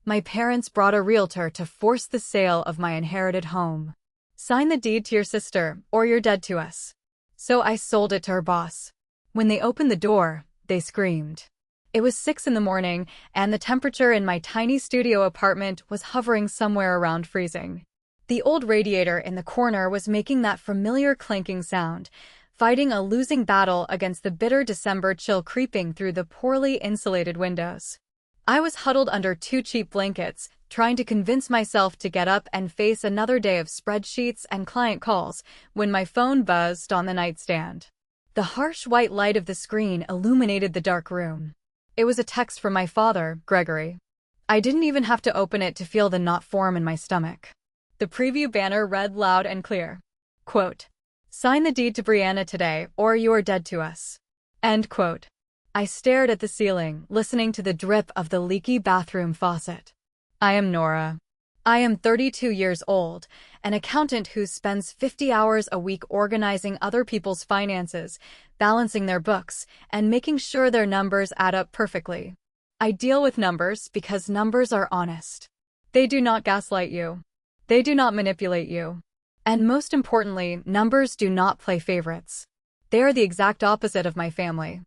My parents brought a realtor to force the sale of my inherited home. Sign the deed to your sister, or you're dead to us. So I sold it to her boss. When they opened the door, they screamed. It was 6 in the morning, and the temperature in my tiny studio apartment was hovering somewhere around freezing. The old radiator in the corner was making that familiar clanking sound, fighting a losing battle against the bitter December chill creeping through the poorly insulated windows. I was huddled under 2 cheap blankets, trying to convince myself to get up and face another day of spreadsheets and client calls, when my phone buzzed on the nightstand. The harsh white light of the screen illuminated the dark room. It was a text from my father, Gregory. I didn't even have to open it to feel the knot form in my stomach. The preview banner read loud and clear. Quote, "Sign the deed to Brianna today, or you are dead to us." End quote. I stared at the ceiling, listening to the drip of the leaky bathroom faucet. I am Nora. I am 32 years old, an accountant who spends 50 hours a week organizing other people's finances, balancing their books, and making sure their numbers add up perfectly. I deal with numbers because numbers are honest. They do not gaslight you. They do not manipulate you. And most importantly, numbers do not play favorites. They are the exact opposite of my family.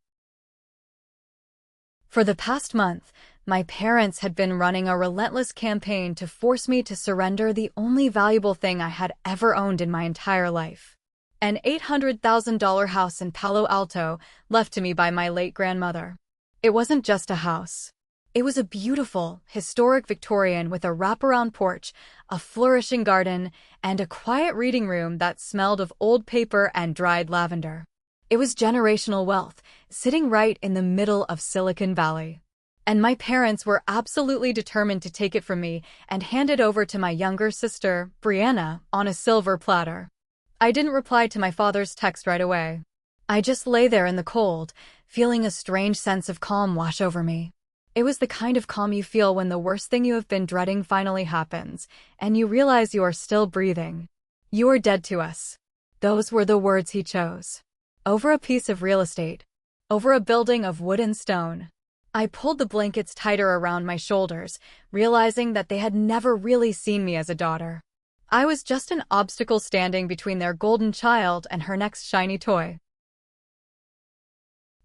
For the past month, my parents had been running a relentless campaign to force me to surrender the only valuable thing I had ever owned in my entire life. An $800,000 house in Palo Alto left to me by my late grandmother. It wasn't just a house. It was a beautiful, historic Victorian with a wraparound porch, a flourishing garden, and a quiet reading room that smelled of old paper and dried lavender. It was generational wealth, sitting right in the middle of Silicon Valley. And my parents were absolutely determined to take it from me and hand it over to my younger sister, Brianna, on a silver platter. I didn't reply to my father's text right away. I just lay there in the cold, feeling a strange sense of calm wash over me. It was the kind of calm you feel when the worst thing you have been dreading finally happens, and you realize you are still breathing. You are dead to us. Those were the words he chose. Over a piece of real estate. Over a building of wood and stone. I pulled the blankets tighter around my shoulders, realizing that they had never really seen me as a daughter. I was just an obstacle standing between their golden child and her next shiny toy.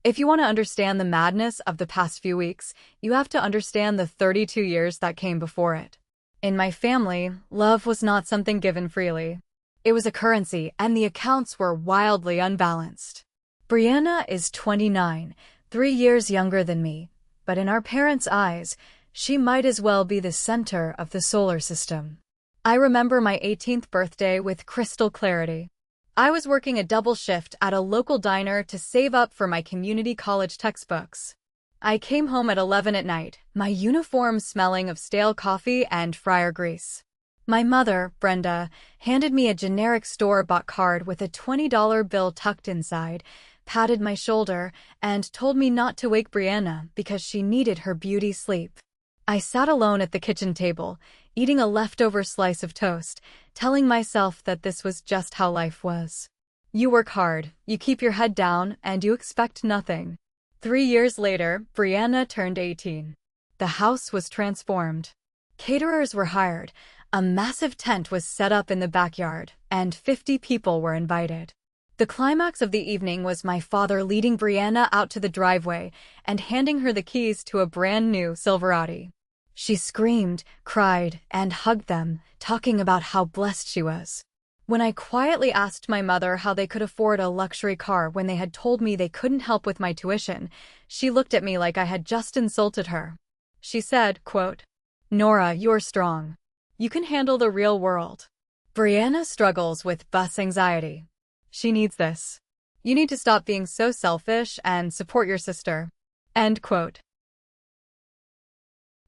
If you want to understand the madness of the past few weeks, you have to understand the 32 years that came before it. In my family, love was not something given freely. It was a currency, and the accounts were wildly unbalanced. Brianna is 29, 3 years younger than me, but in our parents' eyes, she might as well be the center of the solar system. I remember my 18th birthday with crystal clarity. I was working a double shift at a local diner to save up for my community college textbooks. I came home at 11 at night, my uniform smelling of stale coffee and fryer grease. My mother, Brenda, handed me a generic store-bought card with a $20 bill tucked inside, patted my shoulder, and told me not to wake Brianna because she needed her beauty sleep. I sat alone at the kitchen table, eating a leftover slice of toast, telling myself that this was just how life was. You work hard, you keep your head down, and you expect nothing. 3 years later, Brianna turned 18. The house was transformed. Caterers were hired, a massive tent was set up in the backyard, and 50 people were invited. The climax of the evening was my father leading Brianna out to the driveway and handing her the keys to a brand new Silverado. She screamed, cried, and hugged them, talking about how blessed she was. When I quietly asked my mother how they could afford a luxury car when they had told me they couldn't help with my tuition, she looked at me like I had just insulted her. She said, quote, "Nora, you're strong. You can handle the real world. Brianna struggles with bus anxiety. She needs this. You need to stop being so selfish and support your sister." End quote.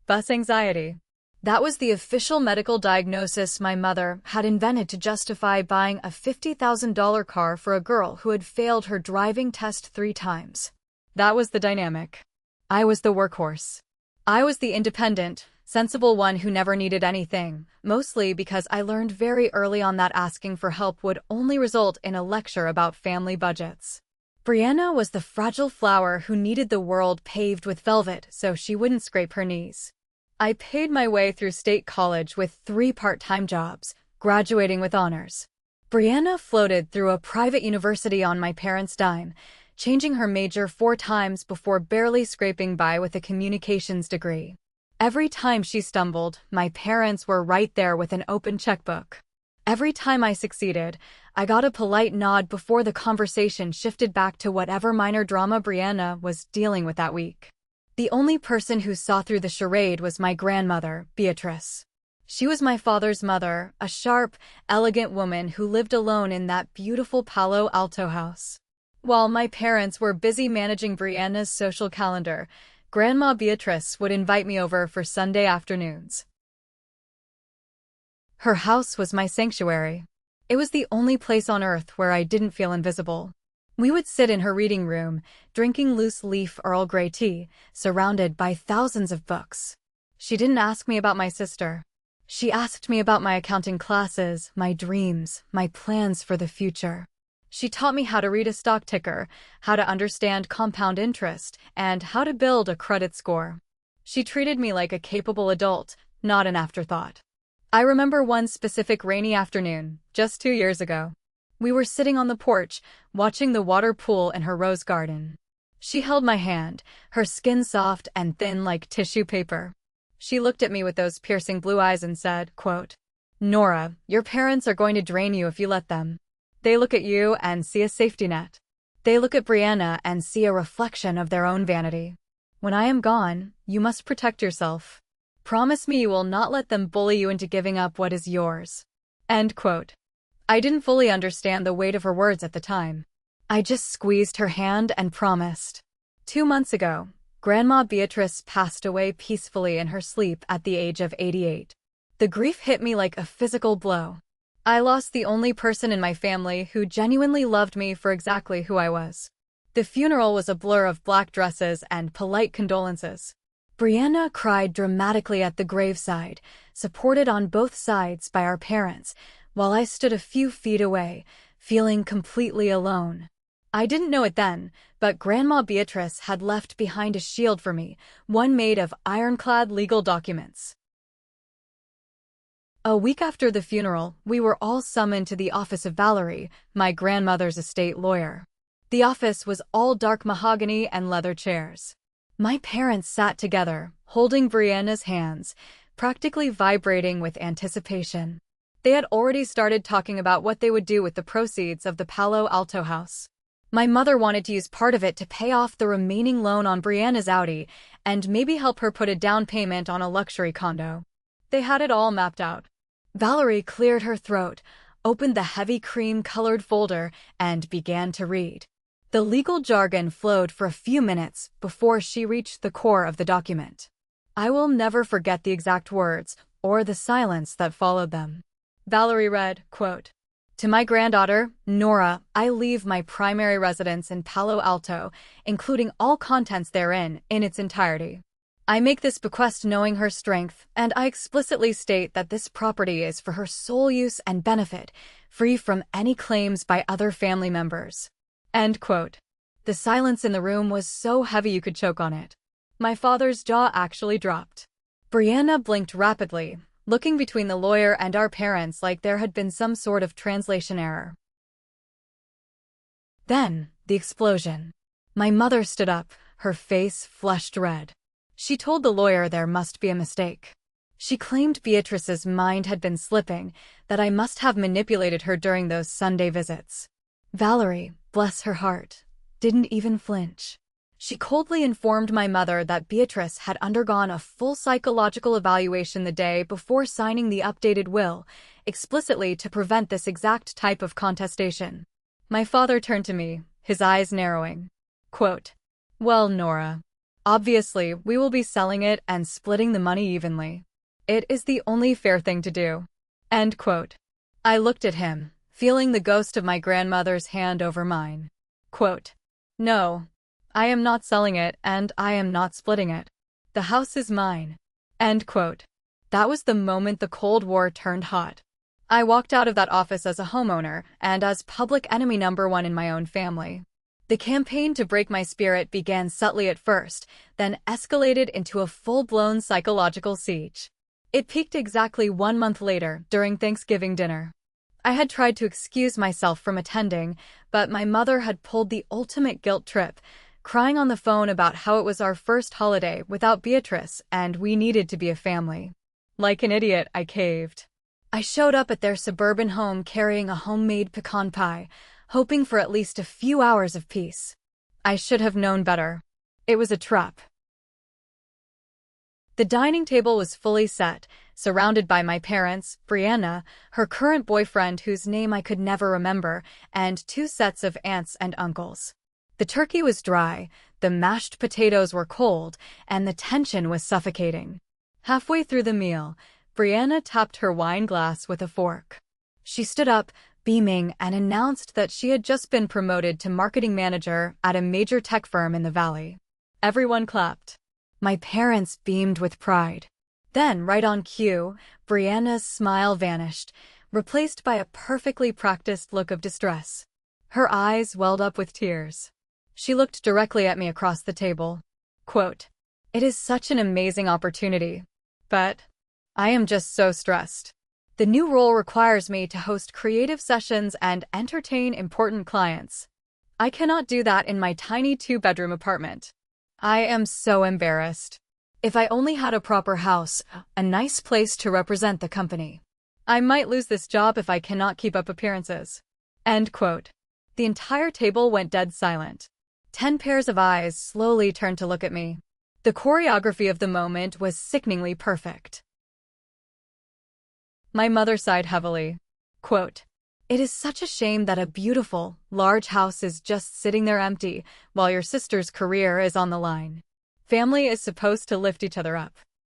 Bus anxiety. That was the official medical diagnosis my mother had invented to justify buying a $50,000 car for a girl who had failed her driving test 3 times. That was the dynamic. I was the workhorse. I was the independent, sensible one who never needed anything, mostly because I learned very early on that asking for help would only result in a lecture about family budgets. Brianna was the fragile flower who needed the world paved with velvet so she wouldn't scrape her knees. I paid my way through state college with 3 part-time jobs, graduating with honors. Brianna floated through a private university on my parents' dime, changing her major 4 times before barely scraping by with a communications degree. Every time she stumbled, my parents were right there with an open checkbook. Every time I succeeded, I got a polite nod before the conversation shifted back to whatever minor drama Brianna was dealing with that week. The only person who saw through the charade was my grandmother, Beatrice. She was my father's mother, a sharp, elegant woman who lived alone in that beautiful Palo Alto house. While my parents were busy managing Brianna's social calendar, Grandma Beatrice would invite me over for Sunday afternoons. Her house was my sanctuary. It was the only place on earth where I didn't feel invisible. We would sit in her reading room, drinking loose-leaf Earl Grey tea, surrounded by thousands of books. She didn't ask me about my sister. She asked me about my accounting classes, my dreams, my plans for the future. She taught me how to read a stock ticker, how to understand compound interest, and how to build a credit score. She treated me like a capable adult, not an afterthought. I remember one specific rainy afternoon, just 2 years ago. We were sitting on the porch, watching the water pool in her rose garden. She held my hand, her skin soft and thin like tissue paper. She looked at me with those piercing blue eyes and said, quote, "Nora, your parents are going to drain you if you let them. They look at you and see a safety net. They look at Brianna and see a reflection of their own vanity. When I am gone, you must protect yourself. Promise me you will not let them bully you into giving up what is yours." End quote. I didn't fully understand the weight of her words at the time. I just squeezed her hand and promised. 2 months ago, Grandma Beatrice passed away peacefully in her sleep at the age of 88. The grief hit me like a physical blow. I lost the only person in my family who genuinely loved me for exactly who I was. The funeral was a blur of black dresses and polite condolences. Brianna cried dramatically at the graveside, supported on both sides by our parents, while I stood a few feet away, feeling completely alone. I didn't know it then, but Grandma Beatrice had left behind a shield for me, one made of ironclad legal documents. A week after the funeral, we were all summoned to the office of Valerie, my grandmother's estate lawyer. The office was all dark mahogany and leather chairs. My parents sat together, holding Brianna's hands, practically vibrating with anticipation. They had already started talking about what they would do with the proceeds of the Palo Alto house. My mother wanted to use part of it to pay off the remaining loan on Brianna's Audi and maybe help her put a down payment on a luxury condo. They had it all mapped out. Valerie cleared her throat, opened the heavy cream-colored folder, and began to read. The legal jargon flowed for a few minutes before she reached the core of the document. I will never forget the exact words or the silence that followed them. Valerie read, quote, "To my granddaughter, Nora, I leave my primary residence in Palo Alto, including all contents therein, in its entirety. I make this bequest knowing her strength, and I explicitly state that this property is for her sole use and benefit, free from any claims by other family members." End quote. The silence in the room was so heavy you could choke on it. My father's jaw actually dropped. Brianna blinked rapidly, looking between the lawyer and our parents like there had been some sort of translation error. Then, the explosion. My mother stood up, her face flushed red. She told the lawyer there must be a mistake. She claimed Beatrice's mind had been slipping, that I must have manipulated her during those Sunday visits. Valerie, bless her heart, didn't even flinch. She coldly informed my mother that Beatrice had undergone a full psychological evaluation the day before signing the updated will, explicitly to prevent this exact type of contestation. My father turned to me, his eyes narrowing. Quote, "Well, Nora, obviously we will be selling it and splitting the money evenly. It is the only fair thing to do." End quote. I looked at him, feeling the ghost of my grandmother's hand over mine. Quote, "No, I am not selling it and I am not splitting it. The house is mine." End quote. That was the moment the Cold War turned hot. I walked out of that office as a homeowner and as public enemy number 1 in my own family. The campaign to break my spirit began subtly at first, then escalated into a full-blown psychological siege. It peaked exactly 1 month later, during Thanksgiving dinner. I had tried to excuse myself from attending, but my mother had pulled the ultimate guilt trip, crying on the phone about how it was our first holiday without Beatrice and we needed to be a family. Like an idiot, I caved. I showed up at their suburban home carrying a homemade pecan pie, hoping for at least a few hours of peace. I should have known better. It was a trap. The dining table was fully set, surrounded by my parents, Brianna, her current boyfriend whose name I could never remember, and 2 sets of aunts and uncles. The turkey was dry, the mashed potatoes were cold, and the tension was suffocating. Halfway through the meal, Brianna tapped her wine glass with a fork. She stood up, beaming, and announced that she had just been promoted to marketing manager at a major tech firm in the valley. Everyone clapped. My parents beamed with pride. Then, right on cue, Brianna's smile vanished, replaced by a perfectly practiced look of distress. Her eyes welled up with tears. She looked directly at me across the table. Quote, "It is such an amazing opportunity, but I am just so stressed. The new role requires me to host creative sessions and entertain important clients. I cannot do that in my tiny 2-bedroom apartment. I am so embarrassed. If I only had a proper house, a nice place to represent the company. I might lose this job if I cannot keep up appearances." End quote. The entire table went dead silent. 10 pairs of eyes slowly turned to look at me. The choreography of the moment was sickeningly perfect. My mother sighed heavily. Quote, "It is such a shame that a beautiful, large house is just sitting there empty while your sister's career is on the line. Family is supposed to lift each other up."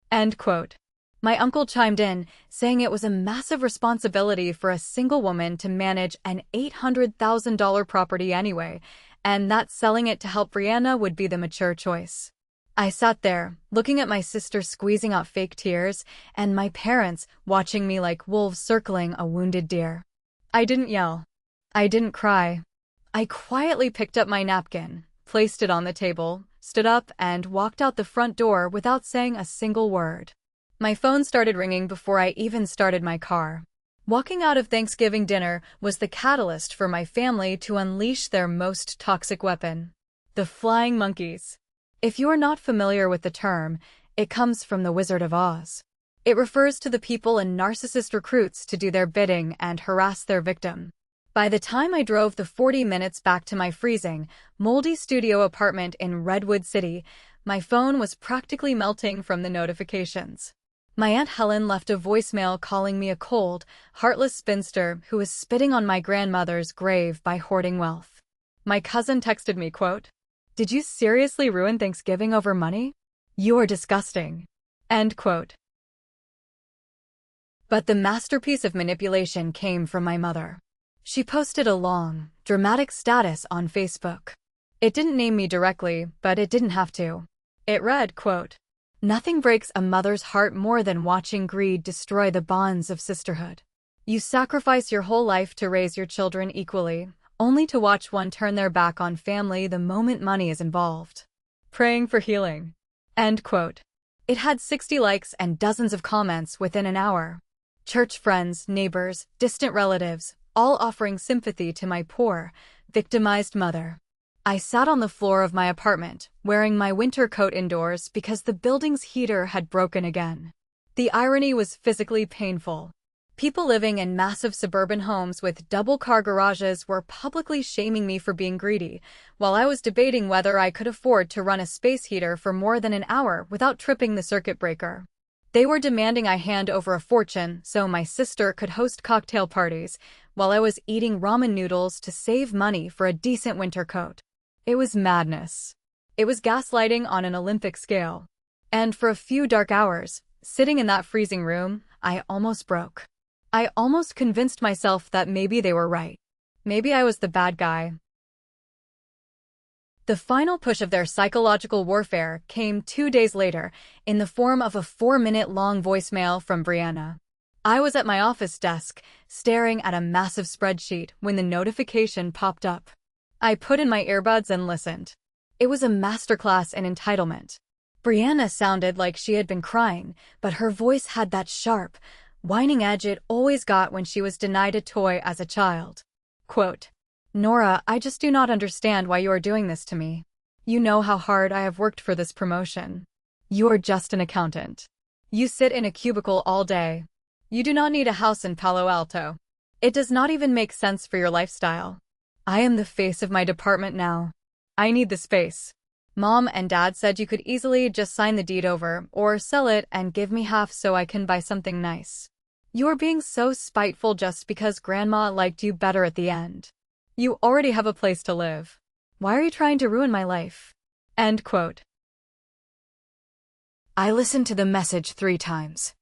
End quote. My uncle chimed in, saying it was a massive responsibility for a single woman to manage an $800,000 property anyway, and that selling it to help Brianna would be the mature choice. I sat there, looking at my sister squeezing out fake tears, and my parents watching me like wolves circling a wounded deer. I didn't yell. I didn't cry. I quietly picked up my napkin, placed it on the table, stood up, and walked out the front door without saying a single word. My phone started ringing before I even started my car. Walking out of Thanksgiving dinner was the catalyst for my family to unleash their most toxic weapon, the flying monkeys. If you are not familiar with the term, it comes from the Wizard of Oz. It refers to the people a narcissist recruits to do their bidding and harass their victim. By the time I drove the 40 minutes back to my freezing, moldy studio apartment in Redwood City, my phone was practically melting from the notifications. My Aunt Helen left a voicemail calling me a cold, heartless spinster who was spitting on my grandmother's grave by hoarding wealth. My cousin texted me, quote, "Did you seriously ruin Thanksgiving over money? You are disgusting." End quote. But the masterpiece of manipulation came from my mother. She posted a long, dramatic status on Facebook. It didn't name me directly, but it didn't have to. It read, quote, "Nothing breaks a mother's heart more than watching greed destroy the bonds of sisterhood. You sacrifice your whole life to raise your children equally, only to watch one turn their back on family the moment money is involved. Praying for healing." End quote. It had 60 likes and dozens of comments within an hour. Church friends, neighbors, distant relatives, all offering sympathy to my poor, victimized mother. I sat on the floor of my apartment, wearing my winter coat indoors because the building's heater had broken again. The irony was physically painful. People living in massive suburban homes with double-car garages were publicly shaming me for being greedy, while I was debating whether I could afford to run a space heater for more than an hour without tripping the circuit breaker. They were demanding I hand over a fortune so my sister could host cocktail parties, while I was eating ramen noodles to save money for a decent winter coat. It was madness. It was gaslighting on an Olympic scale. And for a few dark hours, sitting in that freezing room, I almost broke. I almost convinced myself that maybe they were right. Maybe I was the bad guy. The final push of their psychological warfare came 2 days later, in the form of a 4-minute-long voicemail from Brianna. I was at my office desk, staring at a massive spreadsheet when the notification popped up. I put in my earbuds and listened. It was a masterclass in entitlement. Brianna sounded like she had been crying, but her voice had that sharp, whining edge it always got when she was denied a toy as a child. Quote, "Nora, I just do not understand why you are doing this to me. You know how hard I have worked for this promotion. You are just an accountant. You sit in a cubicle all day. You do not need a house in Palo Alto. It does not even make sense for your lifestyle. I am the face of my department now. I need the space. Mom and Dad said you could easily just sign the deed over or sell it and give me half so I can buy something nice. You are being so spiteful just because Grandma liked you better at the end. You already have a place to live. Why are you trying to ruin my life?" End quote. I listened to the message 3 times.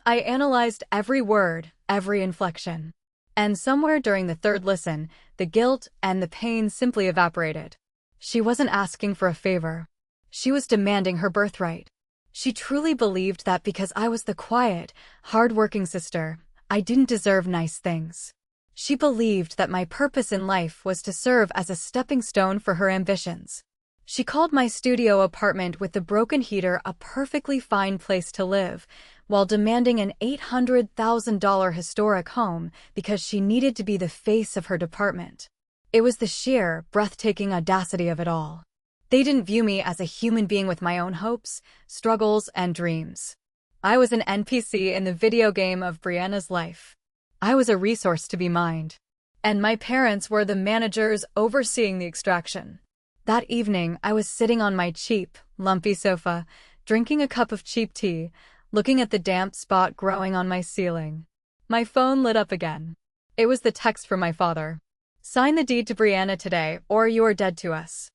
I analyzed every word, every inflection. And somewhere during the third listen, the guilt and the pain simply evaporated. She wasn't asking for a favor. She was demanding her birthright. She truly believed that because I was the quiet, hard-working sister, I didn't deserve nice things. She believed that my purpose in life was to serve as a stepping stone for her ambitions. She called my studio apartment with the broken heater a perfectly fine place to live, while demanding an $800,000 historic home because she needed to be the face of her department. It was the sheer, breathtaking audacity of it all. They didn't view me as a human being with my own hopes, struggles, and dreams. I was an NPC in the video game of Brianna's life. I was a resource to be mined. And my parents were the managers overseeing the extraction. That evening, I was sitting on my cheap, lumpy sofa, drinking a cup of cheap tea, looking at the damp spot growing on my ceiling. My phone lit up again. It was the text from my father. "Sign the deed to Brianna today, or you are dead to us."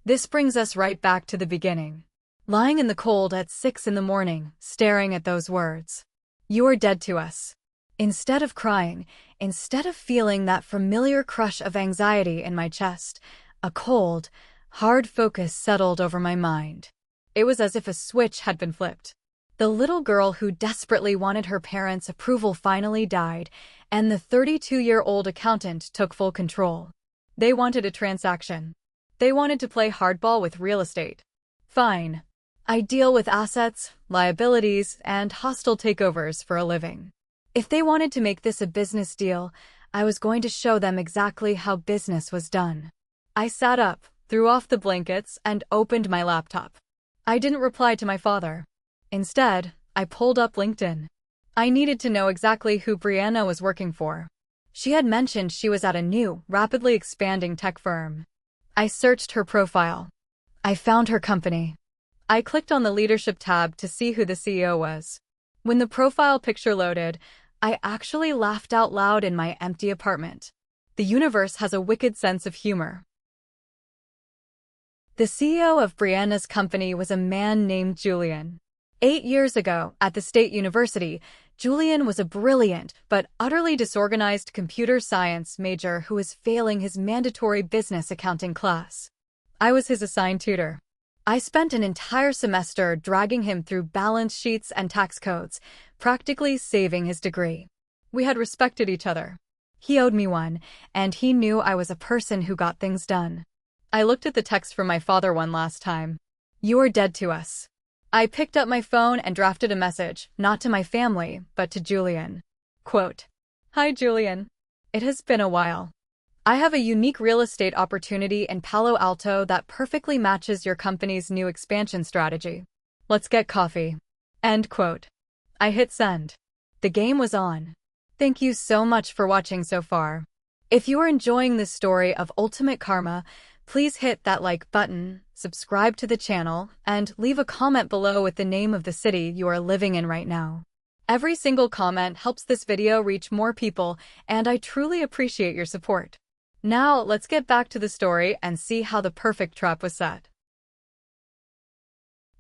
This brings us right back to the beginning. Lying in the cold at 6 in the morning, staring at those words. "You are dead to us." Instead of crying, instead of feeling that familiar crush of anxiety in my chest, a cold, hard focus settled over my mind. It was as if a switch had been flipped. The little girl who desperately wanted her parents' approval finally died, and the 32-year-old accountant took full control. They wanted a transaction. They wanted to play hardball with real estate. Fine. I deal with assets, liabilities, and hostile takeovers for a living. If they wanted to make this a business deal, I was going to show them exactly how business was done. I sat up, threw off the blankets, and opened my laptop. I didn't reply to my father. Instead, I pulled up LinkedIn. I needed to know exactly who Brianna was working for. She had mentioned she was at a new, rapidly expanding tech firm. I searched her profile. I found her company. I clicked on the leadership tab to see who the CEO was. When the profile picture loaded, I actually laughed out loud in my empty apartment. The universe has a wicked sense of humor. The CEO of Brianna's company was a man named Julian. 8 years ago, at the State University, Julian was a brilliant but utterly disorganized computer science major who was failing his mandatory business accounting class. I was his assigned tutor. I spent an entire semester dragging him through balance sheets and tax codes, practically saving his degree. We had respected each other. He owed me one, and he knew I was a person who got things done. I looked at the text from my father one last time. "You are dead to us." I picked up my phone and drafted a message, not to my family, but to Julian. Quote, "Hi Julian. It has been a while. I have a unique real estate opportunity in Palo Alto that perfectly matches your company's new expansion strategy. Let's get coffee." End quote. I hit send. The game was on. Thank you so much for watching so far. If you are enjoying this story of ultimate karma, please hit that like button, subscribe to the channel, and leave a comment below with the name of the city you are living in right now. Every single comment helps this video reach more people, and I truly appreciate your support. Now, let's get back to the story and see how the perfect trap was set.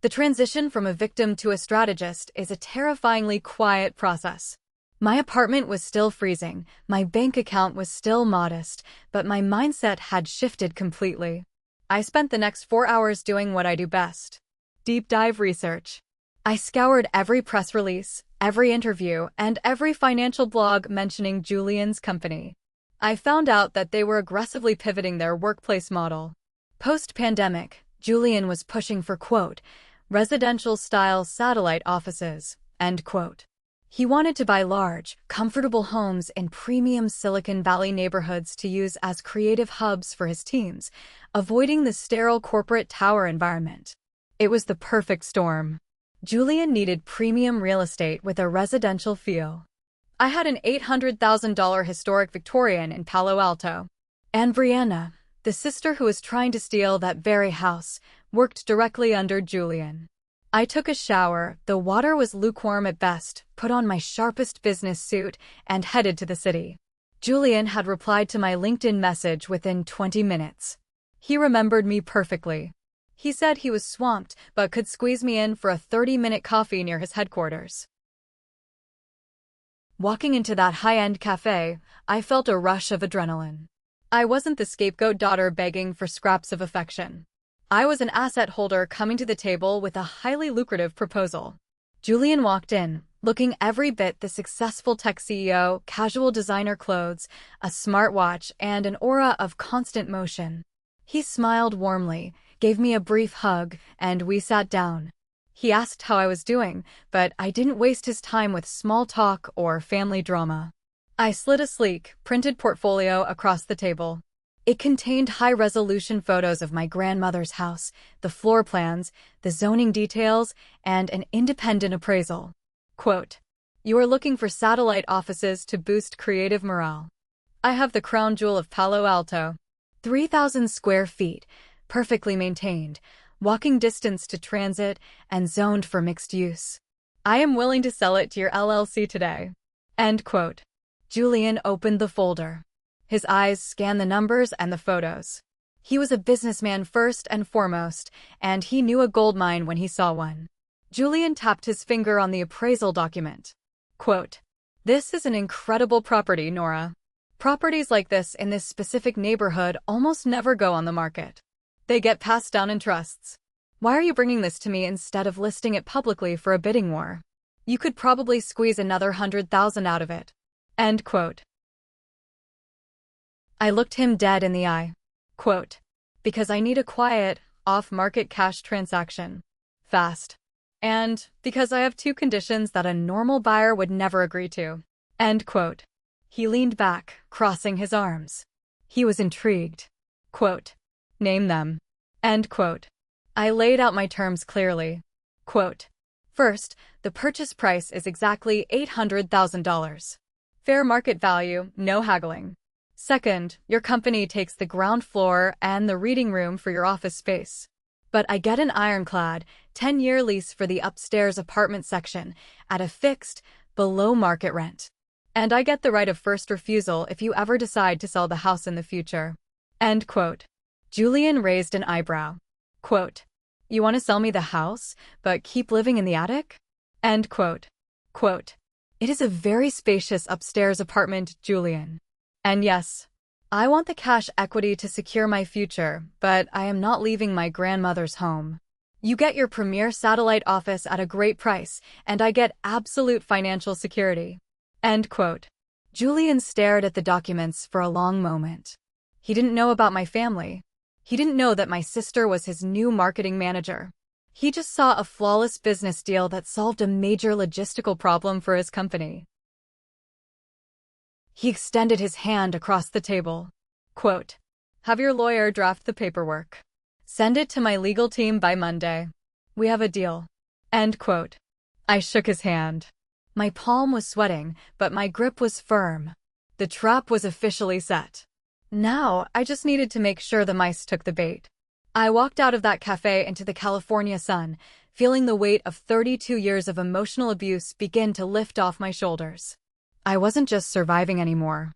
The transition from a victim to a strategist is a terrifyingly quiet process. My apartment was still freezing, my bank account was still modest, but my mindset had shifted completely. I spent the next 4 hours doing what I do best: deep dive research. I scoured every press release, every interview, and every financial blog mentioning Julian's company. I found out that they were aggressively pivoting their workplace model. Post-pandemic, Julian was pushing for, quote, residential-style satellite offices, end quote. He wanted to buy large, comfortable homes in premium Silicon Valley neighborhoods to use as creative hubs for his teams, avoiding the sterile corporate tower environment. It was the perfect storm. Julian needed premium real estate with a residential feel. I had an $800,000 historic Victorian in Palo Alto. And Brianna, the sister who was trying to steal that very house, worked directly under Julian. I took a shower, the water was lukewarm at best, put on my sharpest business suit, and headed to the city. Julian had replied to my LinkedIn message within 20 minutes. He remembered me perfectly. He said he was swamped, but could squeeze me in for a 30-minute coffee near his headquarters. Walking into that high-end cafe, I felt a rush of adrenaline. I wasn't the scapegoat daughter begging for scraps of affection. I was an asset holder coming to the table with a highly lucrative proposal. Julian walked in, looking every bit the successful tech CEO, casual designer clothes, a smartwatch, and an aura of constant motion. He smiled warmly, gave me a brief hug, and we sat down. He asked how I was doing, but I didn't waste his time with small talk or family drama. I slid a sleek, printed portfolio across the table. It contained high-resolution photos of my grandmother's house, the floor plans, the zoning details, and an independent appraisal. Quote, "You are looking for satellite offices to boost creative morale. I have the crown jewel of Palo Alto. 3,000 square feet, perfectly maintained, walking distance to transit, and zoned for mixed use. I am willing to sell it to your LLC today." End quote. Julian opened the folder. His eyes scanned the numbers and the photos. He was a businessman first and foremost, and he knew a gold mine when he saw one. Julian tapped his finger on the appraisal document. Quote, "This is an incredible property, Nora. Properties like this in this specific neighborhood almost never go on the market. They get passed down in trusts. Why are you bringing this to me instead of listing it publicly for a bidding war? You could probably squeeze another 100,000 out of it." End quote. I looked him dead in the eye. Quote, "Because I need a quiet, off-market cash transaction. Fast. And because I have two conditions that a normal buyer would never agree to." End quote. He leaned back, crossing his arms. He was intrigued. Quote, "Name them." End quote. I laid out my terms clearly. Quote, "First, the purchase price is exactly $800,000. Fair market value, no haggling. Second, your company takes the ground floor and the reading room for your office space. But I get an ironclad, 10-year lease for the upstairs apartment section at a fixed, below-market rent. And I get the right of first refusal if you ever decide to sell the house in the future." End quote. Julian raised an eyebrow. Quote, "You want to sell me the house, but keep living in the attic?" End quote. Quote, "It is a very spacious upstairs apartment, Julian. And yes, I want the cash equity to secure my future, but I am not leaving my grandmother's home. You get your premier satellite office at a great price, and I get absolute financial security." End quote. Julian stared at the documents for a long moment. He didn't know about my family. He didn't know that my sister was his new marketing manager. He just saw a flawless business deal that solved a major logistical problem for his company. He extended his hand across the table. Quote, "Have your lawyer draft the paperwork. Send it to my legal team by Monday. We have a deal." End quote. I shook his hand. My palm was sweating, but my grip was firm. The trap was officially set. Now, I just needed to make sure the mice took the bait. I walked out of that cafe into the California sun, feeling the weight of 32 years of emotional abuse begin to lift off my shoulders. I wasn't just surviving anymore.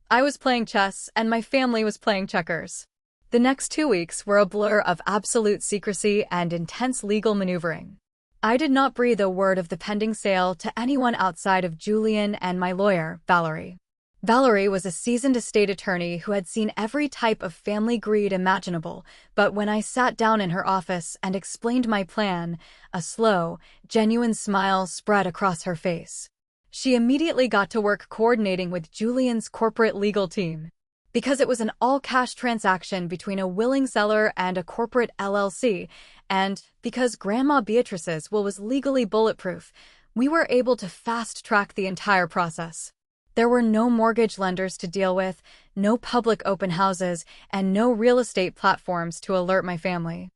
I was playing chess, and my family was playing checkers. The next 2 weeks were a blur of absolute secrecy and intense legal maneuvering. I did not breathe a word of the pending sale to anyone outside of Julian and my lawyer, Valerie. Valerie was a seasoned estate attorney who had seen every type of family greed imaginable, but when I sat down in her office and explained my plan, a slow, genuine smile spread across her face. She immediately got to work coordinating with Julian's corporate legal team. because it was an all-cash transaction between a willing seller and a corporate LLC, and because Grandma Beatrice's will was legally bulletproof, we were able to fast-track the entire process. There were no mortgage lenders to deal with, no public open houses, and no real estate platforms to alert my family.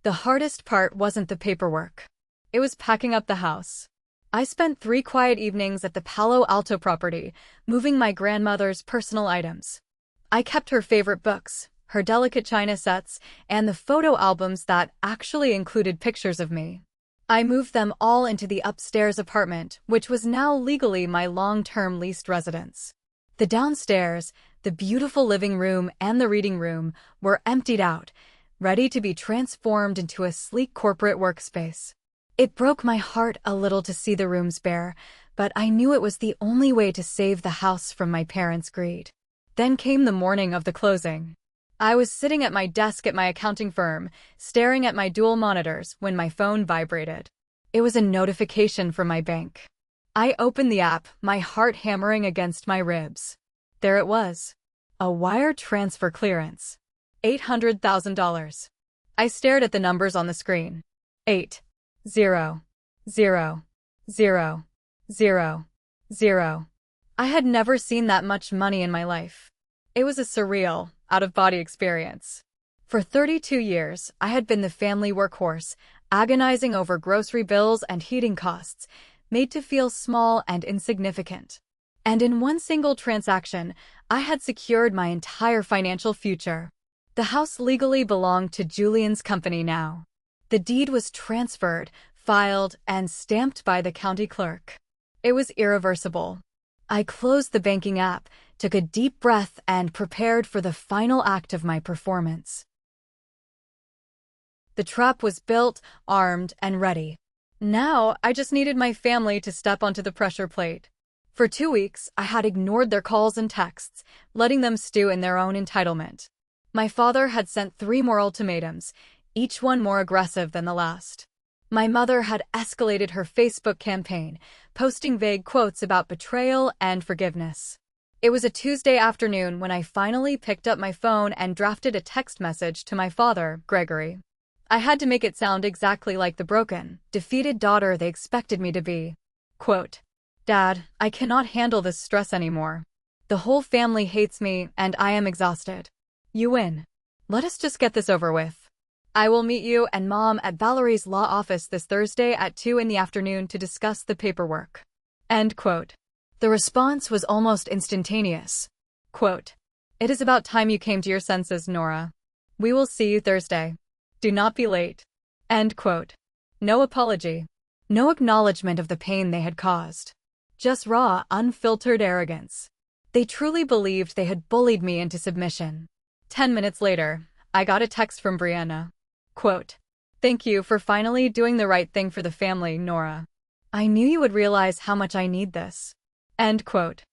The hardest part wasn't the paperwork. It was packing up the house. I spent 3 quiet evenings at the Palo Alto property, moving my grandmother's personal items. I kept her favorite books, her delicate china sets, and the photo albums that actually included pictures of me. I moved them all into the upstairs apartment, which was now legally my long-term leased residence. The downstairs, the beautiful living room, and the reading room were emptied out, ready to be transformed into a sleek corporate workspace. It broke my heart a little to see the rooms bare, but I knew it was the only way to save the house from my parents' greed. Then came the morning of the closing. I was sitting at my desk at my accounting firm, staring at my dual monitors when my phone vibrated. It was a notification from my bank. I opened the app, my heart hammering against my ribs. There it was. A wire transfer clearance. $800,000. I stared at the numbers on the screen. 8, 0, 0, 0, 0, 0. I had never seen that much money in my life. It was a surreal, out-of-body experience. For 32 years, I had been the family workhorse, agonizing over grocery bills and heating costs, made to feel small and insignificant. And in one single transaction, I had secured my entire financial future. The house legally belonged to Julian's company now. The deed was transferred, filed, and stamped by the county clerk. It was irreversible. I closed the banking app, took a deep breath, and prepared for the final act of my performance. The trap was built, armed, and ready. Now, I just needed my family to step onto the pressure plate. For 2 weeks, I had ignored their calls and texts, letting them stew in their own entitlement. My father had sent 3 more ultimatums, each one more aggressive than the last. My mother had escalated her Facebook campaign, posting vague quotes about betrayal and forgiveness. It was a Tuesday afternoon when I finally picked up my phone and drafted a text message to my father, Gregory. I had to make it sound exactly like the broken, defeated daughter they expected me to be. Quote, "Dad, I cannot handle this stress anymore. The whole family hates me, and I am exhausted. You win. Let us just get this over with. I will meet you and Mom at Valerie's law office this Thursday at 2 in the afternoon to discuss the paperwork." End quote. The response was almost instantaneous. Quote, "It is about time you came to your senses, Nora. We will see you Thursday. Do not be late." End quote. No apology. No acknowledgement of the pain they had caused. Just raw, unfiltered arrogance. They truly believed they had bullied me into submission. 10 minutes later, I got a text from Brianna. Quote, "Thank you for finally doing the right thing for the family, Nora. I knew you would realize how much I need this." End quote.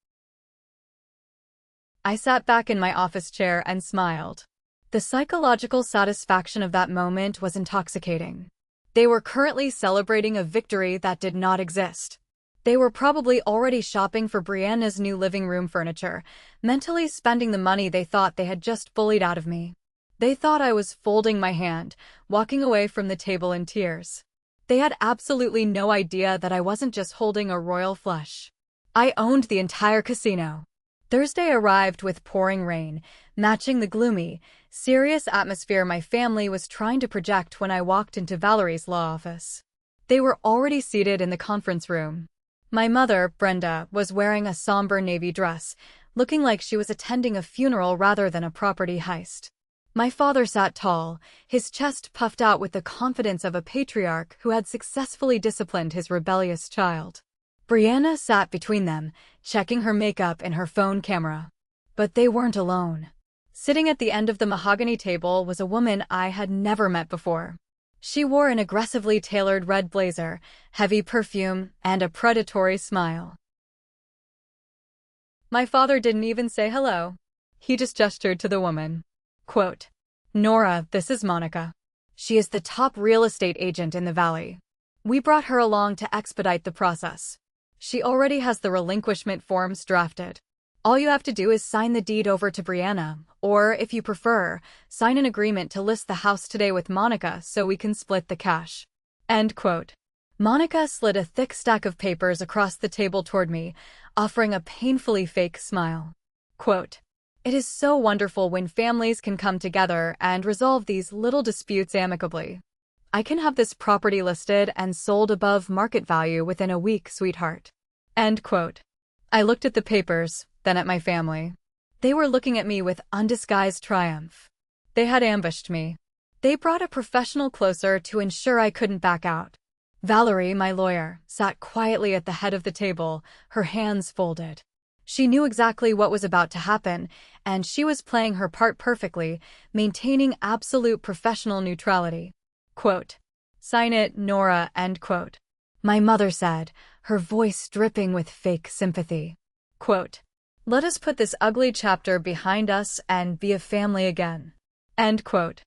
I sat back in my office chair and smiled. The psychological satisfaction of that moment was intoxicating. They were currently celebrating a victory that did not exist. They were probably already shopping for Brianna's new living room furniture, mentally spending the money they thought they had just bullied out of me. They thought I was folding my hand, walking away from the table in tears. They had absolutely no idea that I wasn't just holding a royal flush. I owned the entire casino. Thursday arrived with pouring rain, matching the gloomy, serious atmosphere my family was trying to project when I walked into Valerie's law office. They were already seated in the conference room. My mother, Brenda, was wearing a somber navy dress, looking like she was attending a funeral rather than a property heist. My father sat tall, his chest puffed out with the confidence of a patriarch who had successfully disciplined his rebellious child. Brianna sat between them, checking her makeup and her phone camera. But they weren't alone. Sitting at the end of the mahogany table was a woman I had never met before. She wore an aggressively tailored red blazer, heavy perfume, and a predatory smile. My father didn't even say hello. He just gestured to the woman. Quote, "Nora, this is Monica. She is the top real estate agent in the valley. We brought her along to expedite the process. She already has the relinquishment forms drafted. All you have to do is sign the deed over to Brianna, or, if you prefer, sign an agreement to list the house today with Monica so we can split the cash." End quote. Monica slid a thick stack of papers across the table toward me, offering a painfully fake smile. Quote, "It is so wonderful when families can come together and resolve these little disputes amicably. I can have this property listed and sold above market value within a week, sweetheart." End quote. I looked at the papers, then at my family. They were looking at me with undisguised triumph. They had ambushed me. They brought a professional closer to ensure I couldn't back out. Valerie, my lawyer, sat quietly at the head of the table, her hands folded. She knew exactly what was about to happen, and she was playing her part perfectly, maintaining absolute professional neutrality. Quote, "Sign it, Nora," end quote. My mother said, her voice dripping with fake sympathy. Quote, "Let us put this ugly chapter behind us and be a family again." End quote.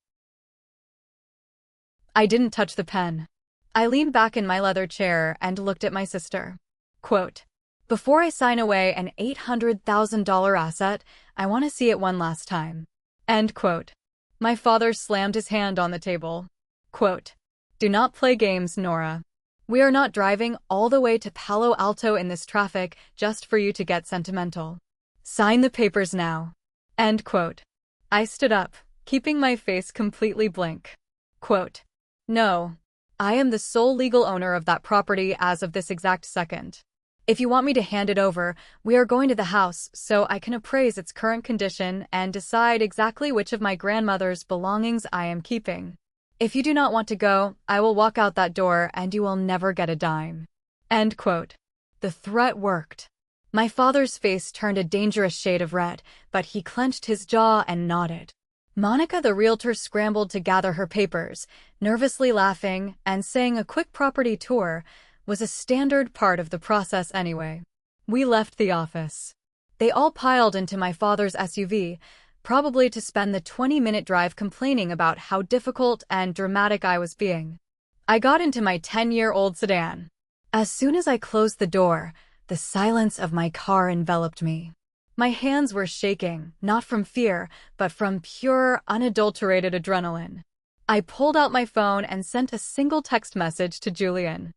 I didn't touch the pen. I leaned back in my leather chair and looked at my sister. Quote, "Before I sign away an $800,000 asset, I want to see it one last time." End quote. My father slammed his hand on the table. Quote, "Do not play games, Nora. We are not driving all the way to Palo Alto in this traffic just for you to get sentimental. Sign the papers now." End quote. I stood up, keeping my face completely blank. Quote, "No. I am the sole legal owner of that property as of this exact second. If you want me to hand it over, we are going to the house so I can appraise its current condition and decide exactly which of my grandmother's belongings I am keeping. If you do not want to go, I will walk out that door and you will never get a dime." End quote. The threat worked. My father's face turned a dangerous shade of red, but he clenched his jaw and nodded. Monica, the realtor, scrambled to gather her papers, nervously laughing and saying a quick property tour was a standard part of the process anyway. We left the office. They all piled into my father's SUV, probably to spend the 20-minute drive complaining about how difficult and dramatic I was being. I got into my 10-year-old sedan. As soon as I closed the door, the silence of my car enveloped me. My hands were shaking, not from fear, but from pure, unadulterated adrenaline. I pulled out my phone and sent a single text message to Julian.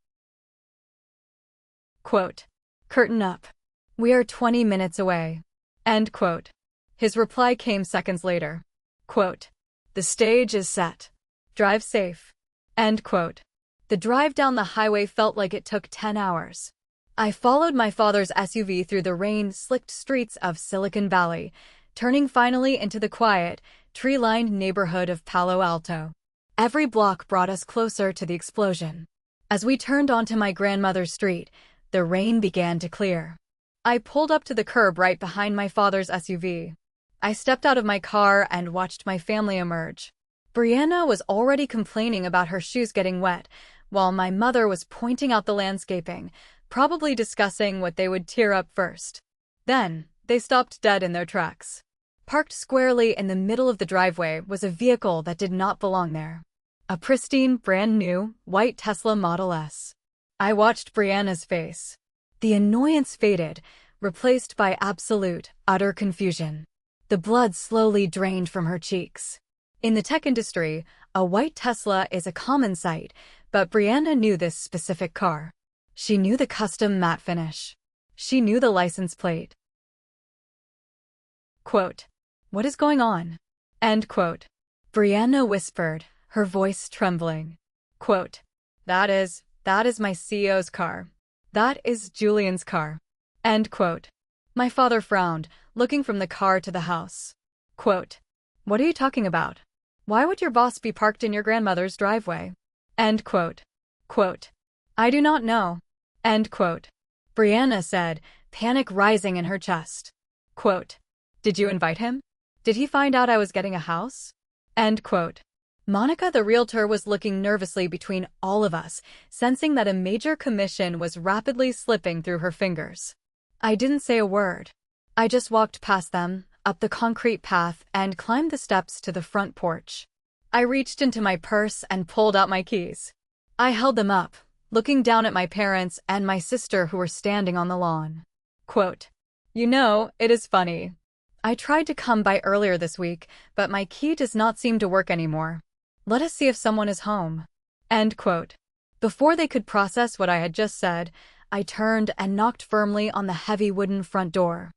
Quote, "Curtain up. We are 20 minutes away." End quote. His reply came seconds later. Quote, "The stage is set. Drive safe." End quote. The drive down the highway felt like it took 10 hours. I followed my father's SUV through the rain-slicked streets of Silicon Valley, turning finally into the quiet, tree-lined neighborhood of Palo Alto. Every block brought us closer to the explosion. As we turned onto my grandmother's street, the rain began to clear. I pulled up to the curb right behind my father's SUV. I stepped out of my car and watched my family emerge. Brianna was already complaining about her shoes getting wet, while my mother was pointing out the landscaping, probably discussing what they would tear up first. Then, they stopped dead in their tracks. Parked squarely in the middle of the driveway was a vehicle that did not belong there. A pristine, brand-new, white Tesla Model S. I watched Brianna's face. The annoyance faded, replaced by absolute, utter confusion. The blood slowly drained from her cheeks. In the tech industry, a white Tesla is a common sight, but Brianna knew this specific car. She knew the custom matte finish. She knew the license plate. Quote, "What is going on?" End quote. Brianna whispered, her voice trembling. Quote, That is my CEO's car. That is Julian's car." End quote. My father frowned, looking from the car to the house. Quote, "What are you talking about? Why would your boss be parked in your grandmother's driveway?" End quote. Quote, "I do not know." End quote. Brianna said, panic rising in her chest. Quote, "Did you invite him? Did he find out I was getting a house?" End quote. Monica, the realtor, was looking nervously between all of us, sensing that a major commission was rapidly slipping through her fingers. I didn't say a word. I just walked past them, up the concrete path, and climbed the steps to the front porch. I reached into my purse and pulled out my keys. I held them up, looking down at my parents and my sister who were standing on the lawn. Quote, You know, it is funny. I tried to come by earlier this week, but my key does not seem to work anymore. Let us see if someone is home. End quote. Before they could process what I had just said, I turned and knocked firmly on the heavy wooden front door.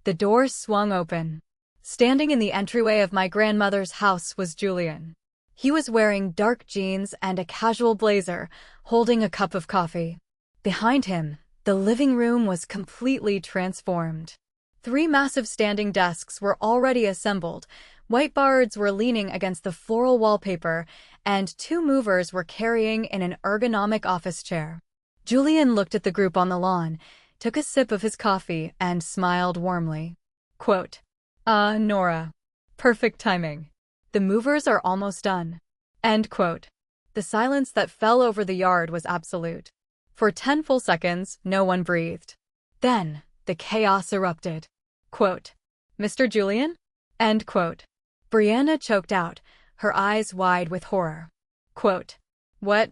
The door swung open. Standing in the entryway of my grandmother's house was Julian. He was wearing dark jeans and a casual blazer, holding a cup of coffee. Behind him, the living room was completely transformed. 3 massive standing desks were already assembled, whiteboards were leaning against the floral wallpaper, and 2 movers were carrying in an ergonomic office chair. Julian looked at the group on the lawn, took a sip of his coffee, and smiled warmly. Quote, Nora. Perfect timing. The movers are almost done. End quote. The silence that fell over the yard was absolute. For 10 full seconds, no one breathed. Then, the chaos erupted. Quote, Mr. Julian? End quote. Brianna choked out, her eyes wide with horror. Quote, What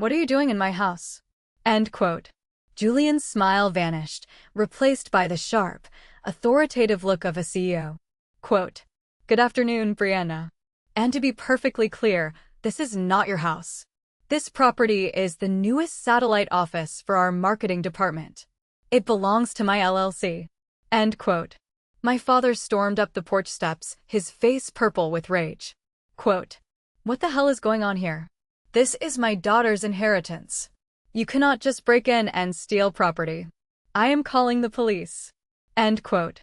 are you doing in my house? End quote. Julian's smile vanished, replaced by the sharp, authoritative look of a CEO. Quote, Good afternoon, Brianna. And to be perfectly clear, this is not your house. This property is the newest satellite office for our marketing department. It belongs to my LLC. End quote. My father stormed up the porch steps, his face purple with rage. Quote, What the hell is going on here? This is my daughter's inheritance. You cannot just break in and steal property. I am calling the police. End quote.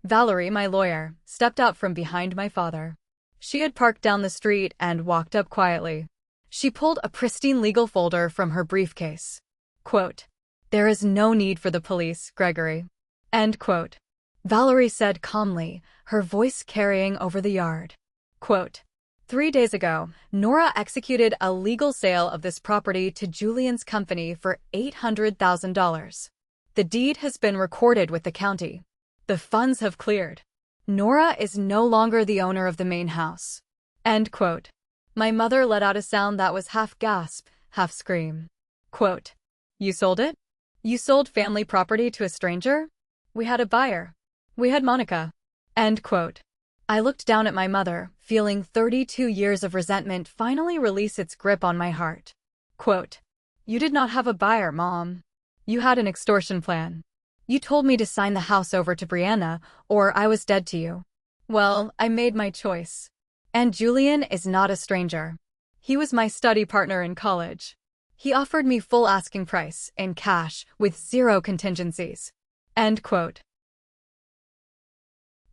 Valerie, my lawyer, stepped out from behind my father. She had parked down the street and walked up quietly. She pulled a pristine legal folder from her briefcase. Quote, There is no need for the police, Gregory. End quote. Valerie said calmly, her voice carrying over the yard. Quote, 3 days ago, Nora executed a legal sale of this property to Julian's company for $800,000. The deed has been recorded with the county. The funds have cleared. Nora is no longer the owner of the main house. End quote. My mother let out a sound that was half gasp, half scream. Quote, You sold it? You sold family property to a stranger? We had a buyer. We had Monica. End quote. I looked down at my mother, feeling 32 years of resentment finally release its grip on my heart. Quote, You did not have a buyer, Mom. You had an extortion plan. You told me to sign the house over to Brianna, or I was dead to you. Well, I made my choice. And Julian is not a stranger. He was my study partner in college. He offered me full asking price, in cash, with 0 contingencies. End quote.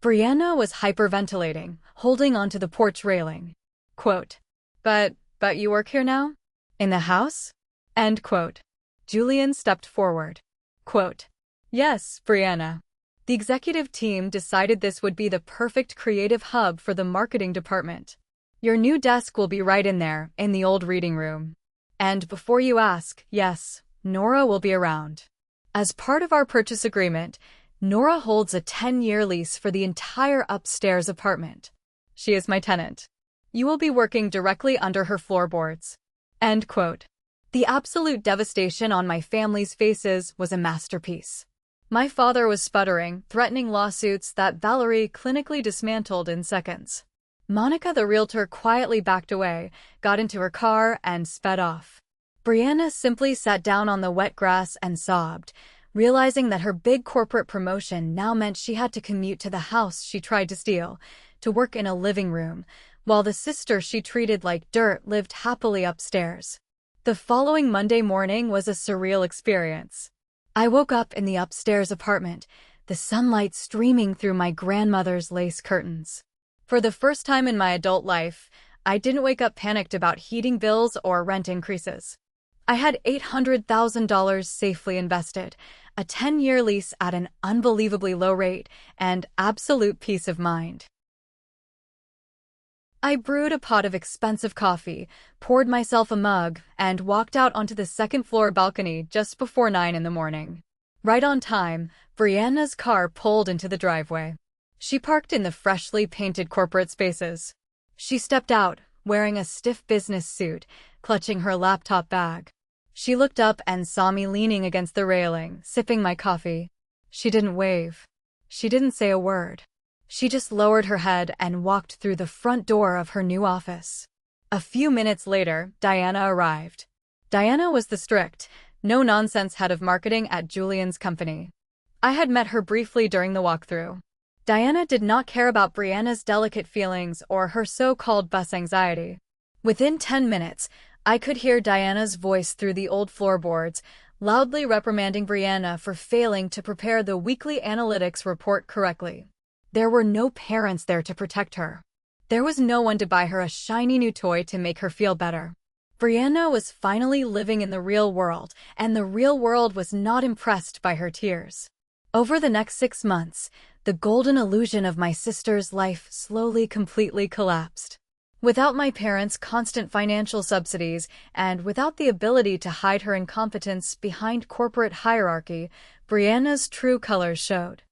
Brianna was hyperventilating, holding onto the porch railing. Quote, But you work here now? In the house? End quote. Julian stepped forward. Quote, Yes, Brianna. The executive team decided this would be the perfect creative hub for the marketing department. Your new desk will be right in there, in the old reading room. And before you ask, yes, Nora will be around. As part of our purchase agreement, Nora holds a 10-year lease for the entire upstairs apartment. She is my tenant. You will be working directly under her floorboards. End quote. The absolute devastation on my family's faces was a masterpiece. My father was sputtering, threatening lawsuits that Valerie clinically dismantled in seconds. Monica, the realtor, quietly backed away, got into her car, and sped off. Brianna simply sat down on the wet grass and sobbed, realizing that her big corporate promotion now meant she had to commute to the house she tried to steal, to work in a living room, while the sister she treated like dirt lived happily upstairs. The following Monday morning was a surreal experience. I woke up in the upstairs apartment, the sunlight streaming through my grandmother's lace curtains. For the first time in my adult life, I didn't wake up panicked about heating bills or rent increases. I had $800,000 safely invested, a 10-year lease at an unbelievably low rate, and absolute peace of mind. I brewed a pot of expensive coffee, poured myself a mug, and walked out onto the second-floor balcony just before 9 in the morning. Right on time, Brianna's car pulled into the driveway. She parked in the freshly painted corporate spaces. She stepped out, wearing a stiff business suit, clutching her laptop bag. She looked up and saw me leaning against the railing, sipping my coffee. She didn't wave. She didn't say a word. She just lowered her head and walked through the front door of her new office. A few minutes later, Diana arrived. Diana was the strict, no-nonsense head of marketing at Julian's company. I had met her briefly during the walkthrough. Diana did not care about Brianna's delicate feelings or her so-called bus anxiety. Within 10 minutes, I could hear Diana's voice through the old floorboards, loudly reprimanding Brianna for failing to prepare the weekly analytics report correctly. There were no parents there to protect her. There was no one to buy her a shiny new toy to make her feel better. Brianna was finally living in the real world, and the real world was not impressed by her tears. Over the next 6 months, the golden illusion of my sister's life slowly completely collapsed. Without my parents' constant financial subsidies, and without the ability to hide her incompetence behind corporate hierarchy, Brianna's true colors showed.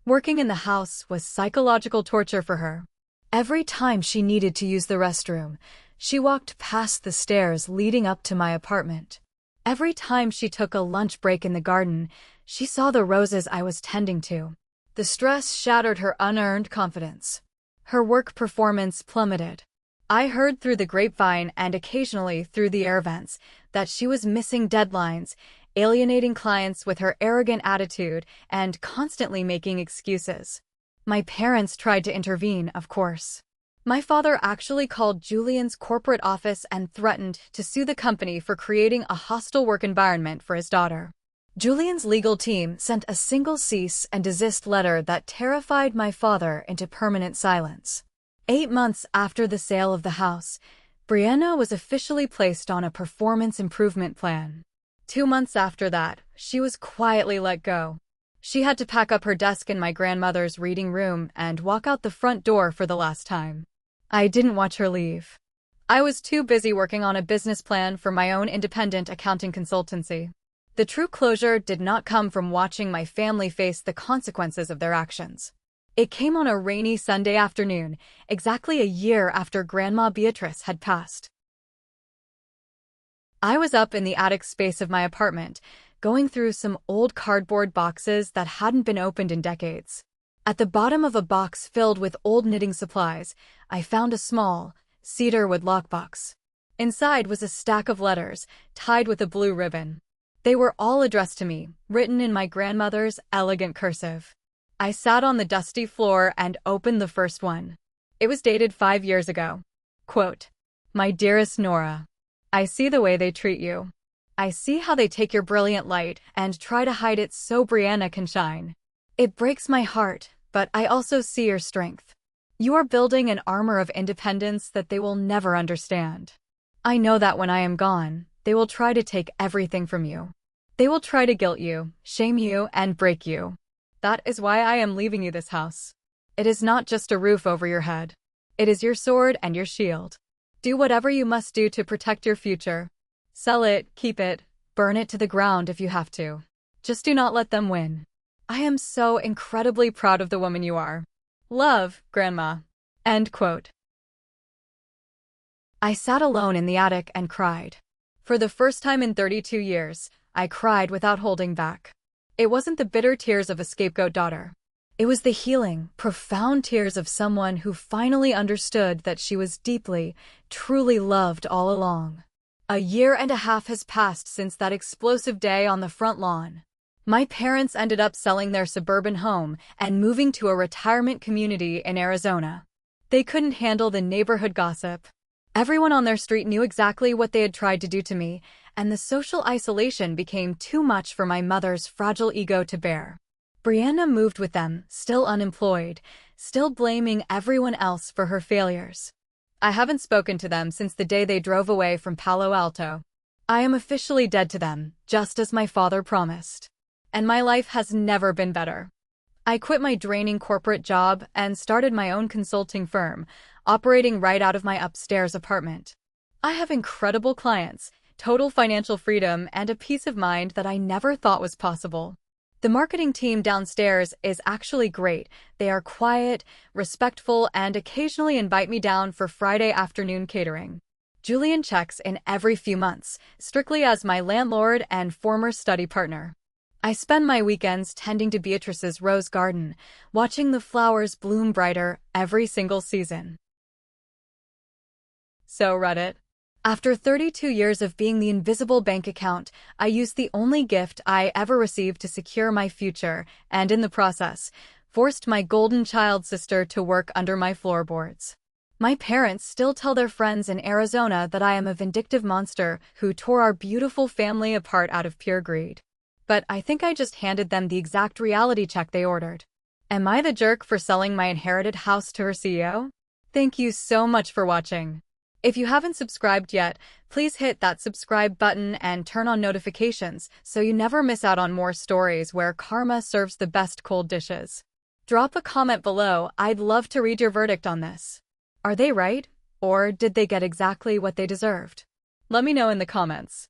Working in the house was psychological torture for her. Every time she needed to use the restroom, she walked past the stairs leading up to my apartment. Every time she took a lunch break in the garden, she saw the roses I was tending to. The stress shattered her unearned confidence. Her work performance plummeted. I heard through the grapevine and occasionally through the air vents that she was missing deadlines, alienating clients with her arrogant attitude, and constantly making excuses. My parents tried to intervene, of course. My father actually called Julian's corporate office and threatened to sue the company for creating a hostile work environment for his daughter. Julian's legal team sent a single cease and desist letter that terrified my father into permanent silence. 8 months after the sale of the house, Brianna was officially placed on a performance improvement plan. 2 months after that, she was quietly let go. She had to pack up her desk in my grandmother's reading room and walk out the front door for the last time. I didn't watch her leave. I was too busy working on a business plan for my own independent accounting consultancy. The true closure did not come from watching my family face the consequences of their actions. It came on a rainy Sunday afternoon, exactly a year after Grandma Beatrice had passed. I was up in the attic space of my apartment, going through some old cardboard boxes that hadn't been opened in decades. At the bottom of a box filled with old knitting supplies, I found a small, cedarwood lockbox. Inside was a stack of letters, tied with a blue ribbon. They were all addressed to me, written in my grandmother's elegant cursive. I sat on the dusty floor and opened the first one. It was dated 5 years ago. Quote, "My dearest Nora, I see the way they treat you. I see how they take your brilliant light and try to hide it so Brianna can shine. It breaks my heart, but I also see your strength. You are building an armor of independence that they will never understand. I know that when I am gone, they will try to take everything from you. They will try to guilt you, shame you, and break you. That is why I am leaving you this house. It is not just a roof over your head. It is your sword and your shield. Do whatever you must do to protect your future. Sell it, keep it, burn it to the ground if you have to. Just do not let them win. I am so incredibly proud of the woman you are. Love, Grandma." End quote. I sat alone in the attic and cried. For the first time in 32 years, I cried without holding back. It wasn't the bitter tears of a scapegoat daughter. It was the healing, profound tears of someone who finally understood that she was deeply, truly loved all along. A year and a half has passed since that explosive day on the front lawn. My parents ended up selling their suburban home and moving to a retirement community in Arizona. They couldn't handle the neighborhood gossip. Everyone on their street knew exactly what they had tried to do to me, and the social isolation became too much for my mother's fragile ego to bear. Brianna moved with them, still unemployed, still blaming everyone else for her failures. I haven't spoken to them since the day they drove away from Palo Alto. I am officially dead to them, just as my father promised. And my life has never been better. I quit my draining corporate job and started my own consulting firm, operating right out of my upstairs apartment. I have incredible clients, total financial freedom, and a peace of mind that I never thought was possible. The marketing team downstairs is actually great. They are quiet, respectful, and occasionally invite me down for Friday afternoon catering. Julian checks in every few months, strictly as my landlord and former study partner. I spend my weekends tending to Beatrice's rose garden, watching the flowers bloom brighter every single season. So Reddit. After 32 years of being the invisible bank account, I used the only gift I ever received to secure my future, and in the process, forced my golden child sister to work under my floorboards. My parents still tell their friends in Arizona that I am a vindictive monster who tore our beautiful family apart out of pure greed. But I think I just handed them the exact reality check they ordered. Am I the jerk for selling my inherited house to her CEO? Thank you so much for watching. If you haven't subscribed yet, please hit that subscribe button and turn on notifications so you never miss out on more stories where karma serves the best cold dishes. Drop a comment below, I'd love to read your verdict on this. Are they right? Or did they get exactly what they deserved? Let me know in the comments.